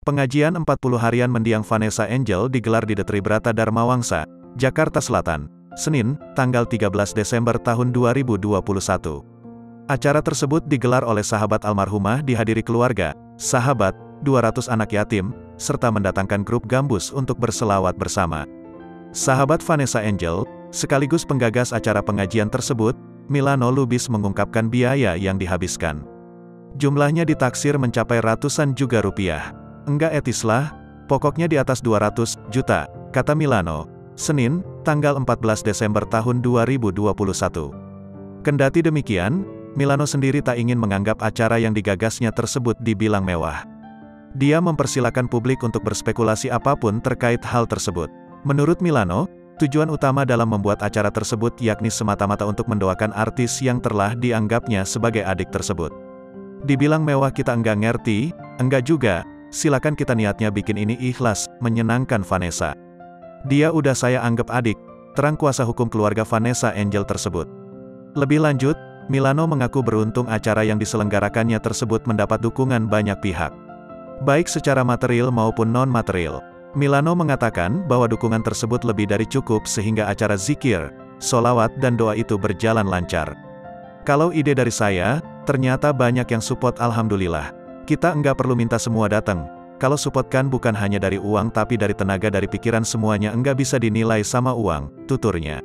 Pengajian 40 harian mendiang Vanessa Angel digelar di The Tribrata Dharma Wangsa, Jakarta Selatan, Senin, tanggal 13 Desember tahun 2021. Acara tersebut digelar oleh sahabat almarhumah dihadiri keluarga, sahabat, 200 anak yatim, serta mendatangkan grup gambus untuk berselawat bersama. Sahabat Vanessa Angel, sekaligus penggagas acara pengajian tersebut, Milano Lubis mengungkapkan biaya yang dihabiskan. Jumlahnya ditaksir mencapai ratusan juta rupiah. Enggak etis lah, pokoknya di atas 200 juta, kata Milano, Senin, tanggal 14 Desember tahun 2021. Kendati demikian, Milano sendiri tak ingin menganggap acara yang digagasnya tersebut dibilang mewah. Dia mempersilakan publik untuk berspekulasi apapun terkait hal tersebut. Menurut Milano, tujuan utama dalam membuat acara tersebut yakni semata-mata untuk mendoakan artis yang telah dianggapnya sebagai adik tersebut. Dibilang mewah kita enggak ngerti, enggak juga, silakan kita niatnya bikin ini ikhlas, menyenangkan Vanessa. Dia udah saya anggap adik, terang kuasa hukum keluarga Vanessa Angel tersebut. Lebih lanjut, Milano mengaku beruntung acara yang diselenggarakannya tersebut mendapat dukungan banyak pihak, baik secara material maupun non-material. Milano mengatakan bahwa dukungan tersebut lebih dari cukup sehingga acara zikir, sholawat dan doa itu berjalan lancar. Kalau ide dari saya, ternyata banyak yang support, alhamdulillah. Kita enggak perlu minta semua datang. Kalau support kan bukan hanya dari uang tapi dari tenaga, dari pikiran, semuanya enggak bisa dinilai sama uang, tuturnya.